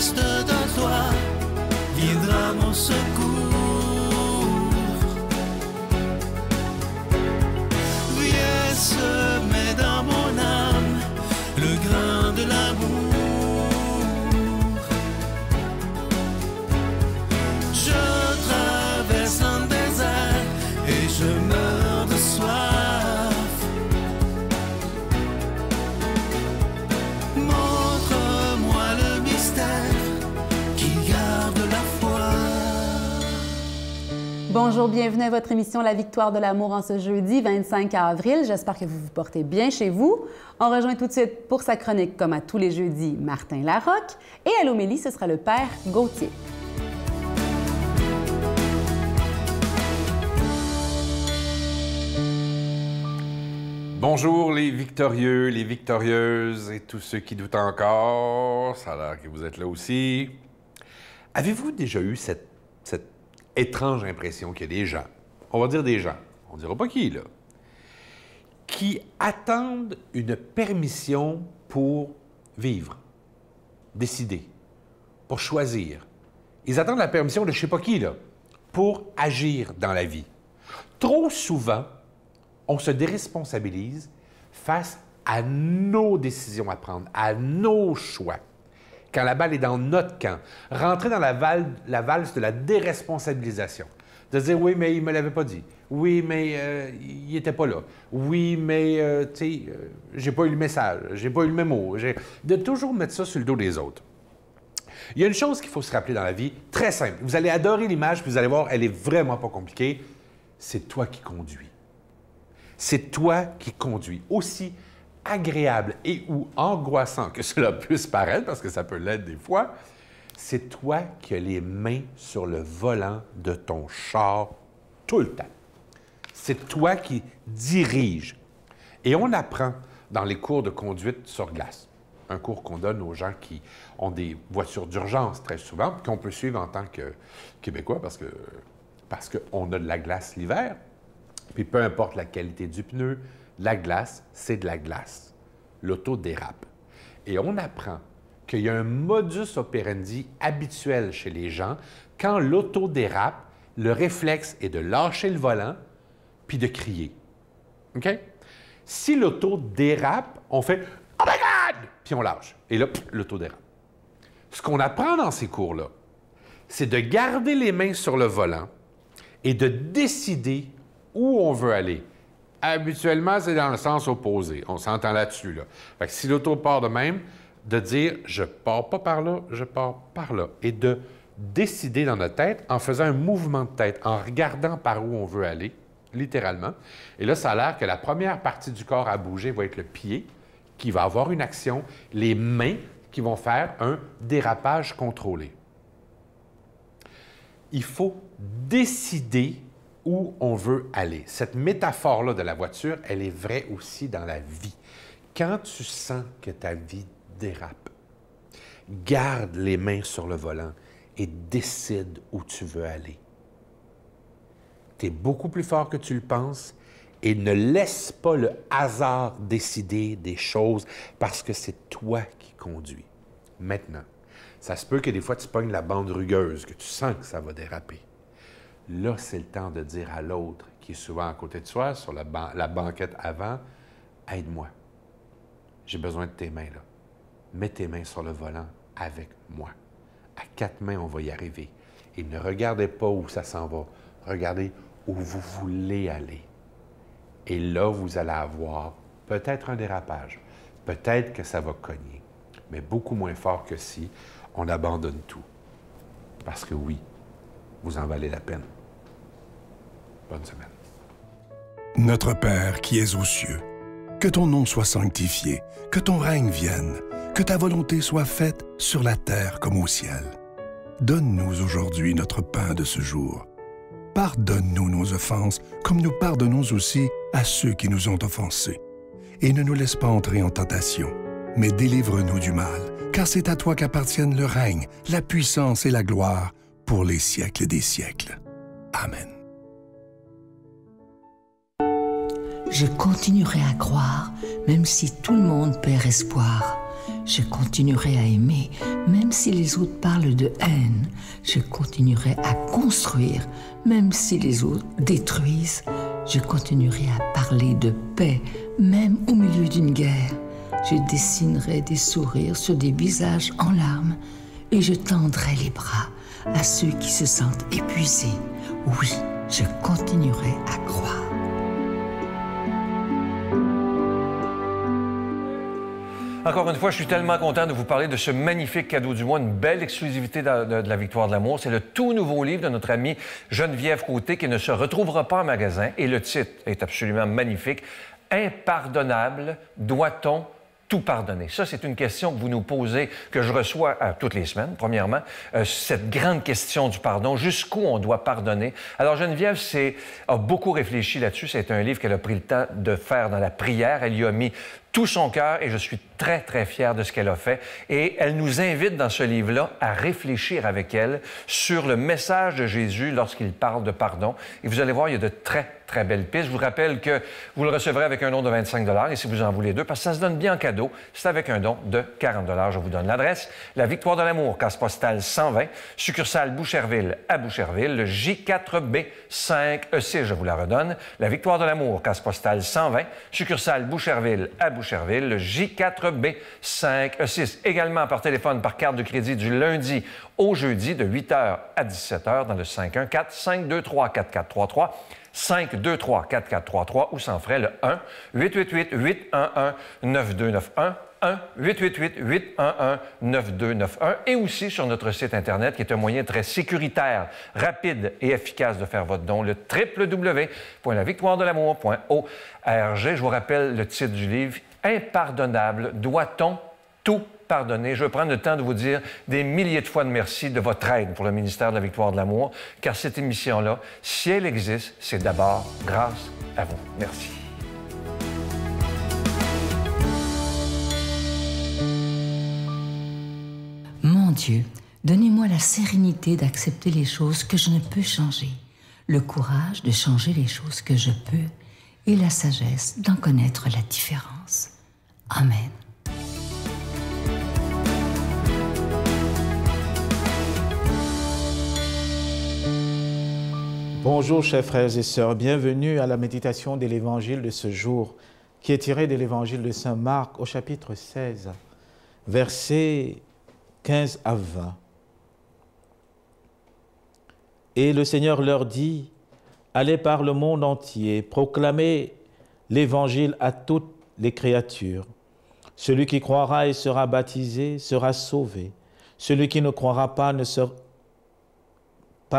geste d'un toit viendra mon secours. Viens semer dans mon âme le grain de l'amour. Je traverse un désert et je meurs de soif. Montre-moi le mystère qui garde la foi. Bonjour, bienvenue à votre émission La Victoire de l'amour en ce jeudi 25 avril. J'espère que vous vous portez bien chez vous. On rejoint tout de suite pour sa chronique, comme à tous les jeudis, Martin Larocque. Et à l'homélie, ce sera le Père Gauthier. Bonjour les victorieux, les victorieuses et tous ceux qui doutent encore. Ça a l'air que vous êtes là aussi. Avez-vous déjà eu cette étrange impression qu'il y a des gens, on va dire des gens, on ne dira pas qui, là, qui attendent une permission pour vivre, décider, pour choisir. Ils attendent la permission de je ne sais pas qui, là, pour agir dans la vie. Trop souvent, on se déresponsabilise face à nos décisions à prendre, à nos choix. Quand la balle est dans notre camp, rentrer dans la valse de la déresponsabilisation. De dire, oui, mais il ne me l'avait pas dit. Oui, mais il n'était pas là. Oui, mais, tu sais, j'ai pas eu le message, j'ai pas eu le mémo. De toujours mettre ça sur le dos des autres. Il y a une chose qu'il faut se rappeler dans la vie, très simple. Vous allez adorer l'image, puis vous allez voir, elle est vraiment pas compliquée. C'est toi qui conduis. C'est toi qui conduis. Aussi agréable et ou angoissant que cela puisse paraître, parce que ça peut l'être des fois, c'est toi qui as les mains sur le volant de ton char tout le temps. C'est toi qui diriges. Et on apprend dans les cours de conduite sur glace, un cours qu'on donne aux gens qui ont des voitures d'urgence très souvent, qu'on peut suivre en tant que Québécois, parce qu'on a de la glace l'hiver. Puis peu importe la qualité du pneu, la glace, c'est de la glace. L'auto dérape. Et on apprend qu'il y a un modus operandi habituel chez les gens. Quand l'auto dérape, le réflexe est de lâcher le volant puis de crier. OK? Si l'auto dérape, on fait « Oh my God! » puis on lâche. Et là, l'auto dérape. Ce qu'on apprend dans ces cours-là, c'est de garder les mains sur le volant et de décider où on veut aller. Habituellement, c'est dans le sens opposé. On s'entend là-dessus, là. Fait que si l'auto part de même, de dire « je pars pas par là, je pars par là » et de décider dans notre tête en faisant un mouvement de tête, en regardant par où on veut aller, littéralement. Et là, ça a l'air que la première partie du corps à bouger va être le pied, qui va avoir une action, les mains qui vont faire un dérapage contrôlé. Il faut décider où on veut aller. Cette métaphore-là de la voiture, elle est vraie aussi dans la vie. Quand tu sens que ta vie dérape, garde les mains sur le volant et décide où tu veux aller. Tu es beaucoup plus fort que tu le penses et ne laisse pas le hasard décider des choses parce que c'est toi qui conduis. Maintenant, ça se peut que des fois tu pognes la bande rugueuse, que tu sens que ça va déraper. Là, c'est le temps de dire à l'autre, qui est souvent à côté de soi, sur la banquette avant, « Aide-moi. J'ai besoin de tes mains, là. Mets tes mains sur le volant avec moi. À 4 mains, on va y arriver. Et ne regardez pas où ça s'en va. Regardez où vous voulez aller. Et là, vous allez avoir peut-être un dérapage. Peut-être que ça va cogner. Mais beaucoup moins fort que si on abandonne tout. Parce que oui, vous en valez la peine. Bonne semaine. Notre Père qui es aux cieux, que ton nom soit sanctifié, que ton règne vienne, que ta volonté soit faite sur la terre comme au ciel. Donne-nous aujourd'hui notre pain de ce jour. Pardonne-nous nos offenses, comme nous pardonnons aussi à ceux qui nous ont offensés. Et ne nous laisse pas entrer en tentation, mais délivre-nous du mal, car c'est à toi qu'appartiennent le règne, la puissance et la gloire pour les siècles des siècles. Amen. Je continuerai à croire, même si tout le monde perd espoir. Je continuerai à aimer, Même si les autres parlent de haine, je continuerai à construire. Même si les autres détruisent, je continuerai à parler de paix, même au milieu d'une guerre. Je dessinerai des sourires sur des visages en larmes et je tendrai les bras à ceux qui se sentent épuisés. Oui, je continuerai à croire. Encore une fois, je suis tellement content de vous parler de ce magnifique cadeau du mois, une belle exclusivité de la Victoire de l'amour. C'est le tout nouveau livre de notre amie Geneviève Côté qui ne se retrouvera pas en magasin. Et le titre est absolument magnifique. Impardonnable, doit-on tout pardonner? Ça, c'est une question que vous nous posez, que je reçois toutes les semaines, premièrement. Cette grande question du pardon, jusqu'où on doit pardonner. Alors, Geneviève a beaucoup réfléchi là-dessus. C'est un livre qu'elle a pris le temps de faire dans la prière. Elle y a mis tout son cœur et je suis très, très fier de ce qu'elle a fait. Et elle nous invite dans ce livre-là à réfléchir avec elle sur le message de Jésus lorsqu'il parle de pardon. Et vous allez voir, il y a de très, très belles pistes. Je vous rappelle que vous le recevrez avec un don de 25 $ et si vous en voulez deux, parce que ça se donne bien en cadeau, c'est avec un don de 40 $. Je vous donne l'adresse. La Victoire de l'amour, case postale 120, succursale Boucherville à Boucherville, le J4B 5E6, je vous la redonne. La Victoire de l'amour, case postale 120, succursale Boucherville à Boucherville, le J4B 5E6. Également par téléphone, par carte de crédit du lundi au jeudi de 8h à 17h dans le 514-523-4433. 523-4433 ou sans frais le 1-888-811-9291. 1-888-811-9291 et aussi sur notre site Internet qui est un moyen très sécuritaire, rapide et efficace de faire votre don, le www.lavictoiredelamour.org. Je vous rappelle le titre du livre, Impardonnable, doit-on tout pardonner? Je veux prendre le temps de vous dire des milliers de fois de merci de votre aide pour le ministère de la Victoire de l'amour, car cette émission-là, si elle existe, c'est d'abord grâce à vous. Merci. Mon Dieu, donnez-moi la sérénité d'accepter les choses que je ne peux changer, le courage de changer les choses que je peux et la sagesse d'en connaître la différence. Amen. Bonjour chers frères et sœurs, bienvenue à la méditation de l'évangile de ce jour qui est tiré de l'évangile de Saint Marc au chapitre 16, versets 15 à 20. Et le Seigneur leur dit, « Allez par le monde entier, proclamez l'évangile à toutes les créatures. Celui qui croira et sera baptisé sera sauvé. Celui qui ne croira pas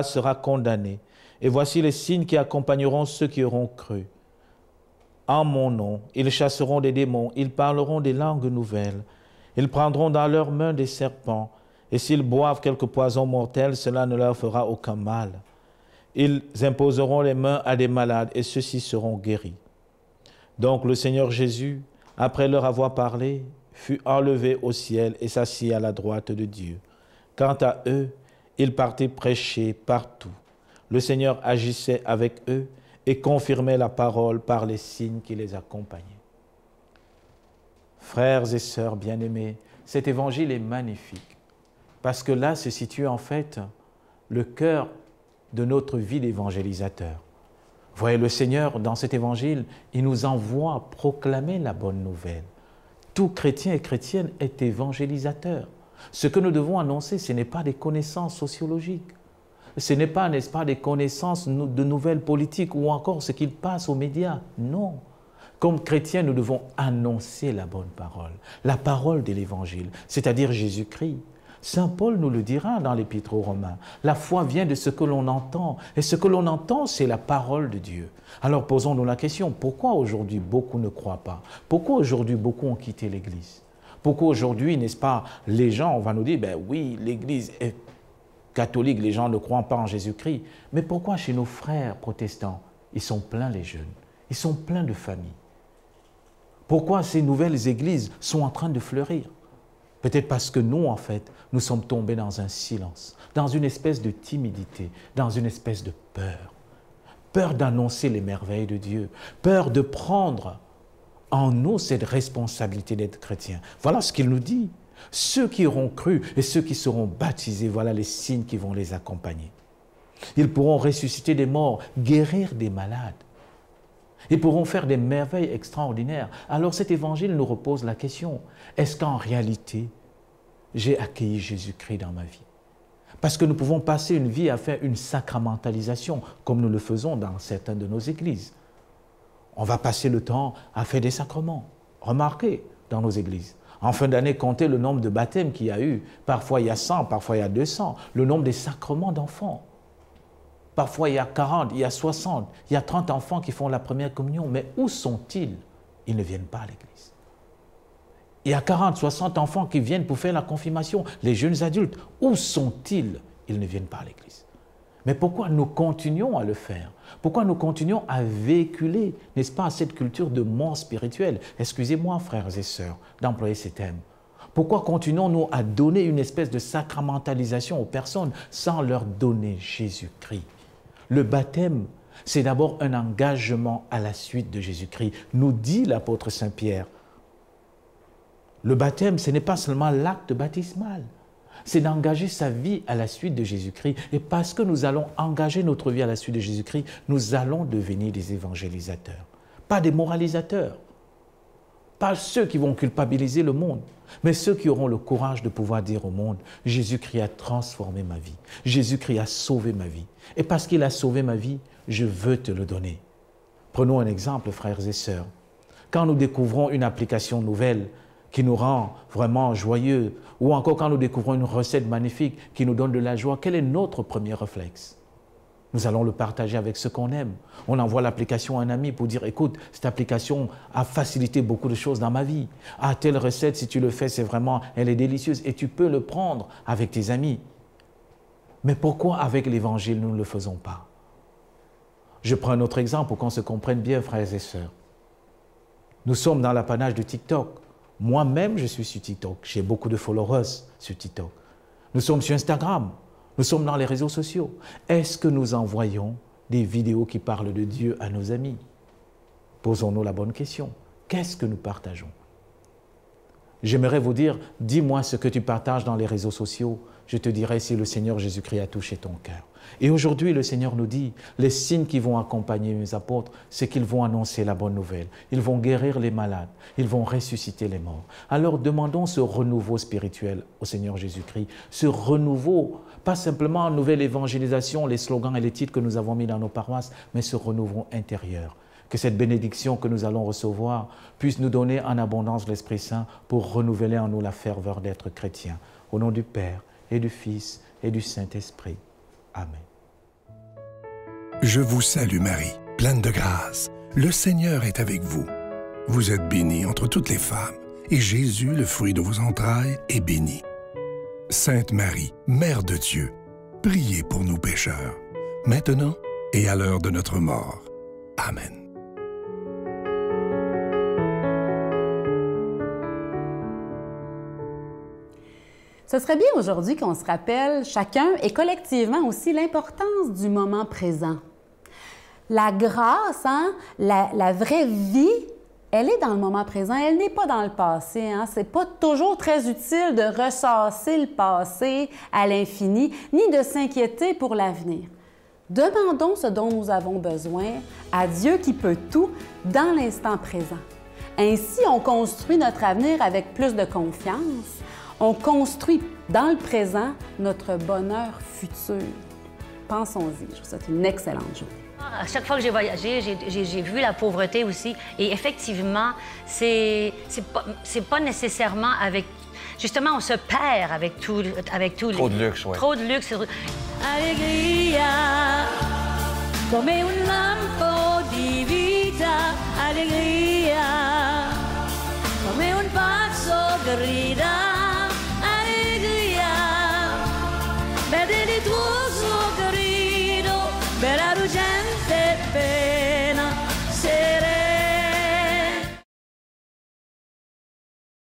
sera condamné. Et voici les signes qui accompagneront ceux qui auront cru. En mon nom, ils chasseront des démons, ils parleront des langues nouvelles. Ils prendront dans leurs mains des serpents, et s'ils boivent quelque poison mortel, cela ne leur fera aucun mal. Ils imposeront les mains à des malades, et ceux-ci seront guéris. » Donc le Seigneur Jésus, après leur avoir parlé, fut enlevé au ciel et s'assit à la droite de Dieu. Quant à eux, ils partaient prêcher partout. Le Seigneur agissait avec eux et confirmait la parole par les signes qui les accompagnaient. Frères et sœurs bien-aimés, cet évangile est magnifique parce que là se situe en fait le cœur de notre vie d'évangélisateur. Vous voyez, le Seigneur, dans cet évangile, il nous envoie proclamer la bonne nouvelle. Tout chrétien et chrétienne est évangélisateur. Ce que nous devons annoncer, ce n'est pas des connaissances sociologiques. Ce n'est pas, n'est-ce pas, des connaissances de nouvelles politiques ou encore ce qu'il passe aux médias. Non. Comme chrétiens, nous devons annoncer la bonne parole, la parole de l'Évangile, c'est-à-dire Jésus-Christ. Saint Paul nous le dira dans l'Épître aux Romains. La foi vient de ce que l'on entend, et ce que l'on entend, c'est la parole de Dieu. Alors posons-nous la question, pourquoi aujourd'hui beaucoup ne croient pas? Pourquoi aujourd'hui beaucoup ont quitté l'Église? Pourquoi aujourd'hui, n'est-ce pas, les gens, on va nous dire, ben oui, l'Église est catholique, les gens ne croient pas en Jésus-Christ. Mais pourquoi chez nos frères protestants, ils sont pleins les jeunes, ils sont pleins de familles? Pourquoi ces nouvelles églises sont en train de fleurir? Peut-être parce que nous, en fait, nous sommes tombés dans un silence, dans une espèce de timidité, dans une espèce de peur. Peur d'annoncer les merveilles de Dieu, peur de prendre en nous cette responsabilité d'être chrétien. Voilà ce qu'il nous dit. Ceux qui auront cru et ceux qui seront baptisés, voilà les signes qui vont les accompagner. Ils pourront ressusciter des morts, guérir des malades. Ils pourront faire des merveilles extraordinaires. Alors cet évangile nous repose la question, est-ce qu'en réalité, j'ai accueilli Jésus-Christ dans ma vie? Parce que nous pouvons passer une vie à faire une sacramentalisation, comme nous le faisons dans certaines de nos églises. On va passer le temps à faire des sacrements. Remarquez, dans nos églises. En fin d'année, comptez le nombre de baptêmes qu'il y a eu. Parfois, il y a 100, parfois, il y a 200. Le nombre des sacrements d'enfants. Parfois, il y a 40, il y a 60, il y a 30 enfants qui font la première communion. Mais où sont-ils? Ils ne viennent pas à l'église. Il y a 40, 60 enfants qui viennent pour faire la confirmation. Les jeunes adultes, où sont-ils? Ils ne viennent pas à l'église. Mais pourquoi nous continuons à le faire? Pourquoi nous continuons à véhiculer, n'est-ce pas, cette culture de mort spirituelle? Excusez-moi, frères et sœurs, d'employer ces termes. Pourquoi continuons-nous à donner une espèce de sacramentalisation aux personnes sans leur donner Jésus-Christ? Le baptême, c'est d'abord un engagement à la suite de Jésus-Christ, nous dit l'apôtre Saint-Pierre. Le baptême, ce n'est pas seulement l'acte baptismal, c'est d'engager sa vie à la suite de Jésus-Christ. Et parce que nous allons engager notre vie à la suite de Jésus-Christ, nous allons devenir des évangélisateurs, pas des moralisateurs, pas ceux qui vont culpabiliser le monde, mais ceux qui auront le courage de pouvoir dire au monde, Jésus-Christ a transformé ma vie, Jésus-Christ a sauvé ma vie. Et parce qu'il a sauvé ma vie, je veux te le donner. Prenons un exemple, frères et sœurs. Quand nous découvrons une application nouvelle qui nous rend vraiment joyeux, ou encore quand nous découvrons une recette magnifique qui nous donne de la joie, quel est notre premier réflexe? Nous allons le partager avec ceux qu'on aime. On envoie l'application à un ami pour dire, écoute, cette application a facilité beaucoup de choses dans ma vie. Ah, telle recette, si tu le fais, c'est vraiment, elle est délicieuse et tu peux le prendre avec tes amis. Mais pourquoi avec l'Évangile, nous ne le faisons pas? Je prends un autre exemple pour qu'on se comprenne bien, frères et sœurs. Nous sommes dans l'apanage de TikTok. Moi-même, je suis sur TikTok. J'ai beaucoup de followers sur TikTok. Nous sommes sur Instagram. Nous sommes dans les réseaux sociaux. Est-ce que nous envoyons des vidéos qui parlent de Dieu à nos amis? Posons-nous la bonne question. Qu'est-ce que nous partageons? J'aimerais vous dire, dis-moi ce que tu partages dans les réseaux sociaux. Je te dirai si le Seigneur Jésus-Christ a touché ton cœur. Et aujourd'hui, le Seigneur nous dit, les signes qui vont accompagner mes apôtres, c'est qu'ils vont annoncer la bonne nouvelle. Ils vont guérir les malades. Ils vont ressusciter les morts. Alors demandons ce renouveau spirituel au Seigneur Jésus-Christ. Ce renouveau, pas simplement en nouvelle évangélisation, les slogans et les titres que nous avons mis dans nos paroisses, mais ce renouveau intérieur. Que cette bénédiction que nous allons recevoir puisse nous donner en abondance l'Esprit Saint pour renouveler en nous la ferveur d'être chrétien. Au nom du Père et du Fils et du Saint-Esprit. Amen. Je vous salue Marie, pleine de grâce. Le Seigneur est avec vous. Vous êtes bénie entre toutes les femmes, et Jésus, le fruit de vos entrailles, est béni. Sainte Marie, Mère de Dieu, priez pour nous pécheurs, maintenant et à l'heure de notre mort. Amen. Ce serait bien aujourd'hui qu'on se rappelle chacun et collectivement aussi l'importance du moment présent. La grâce, la vraie vie, elle est dans le moment présent, elle n'est pas dans le passé. Ce n'est pas toujours très utile de ressasser le passé à l'infini, ni de s'inquiéter pour l'avenir. Demandons ce dont nous avons besoin à Dieu qui peut tout dans l'instant présent. Ainsi, on construit notre avenir avec plus de confiance. On construit dans le présent notre bonheur futur. Pensons-y. Je vous souhaite une excellente journée. À chaque fois que j'ai voyagé, j'ai vu la pauvreté aussi. Et effectivement, c'est pas nécessairement avec... Justement, on se perd avec tout Trop de luxe, oui. Trop de luxe. Alegria, come un lampo di vita, allegria, come un pazzo grido.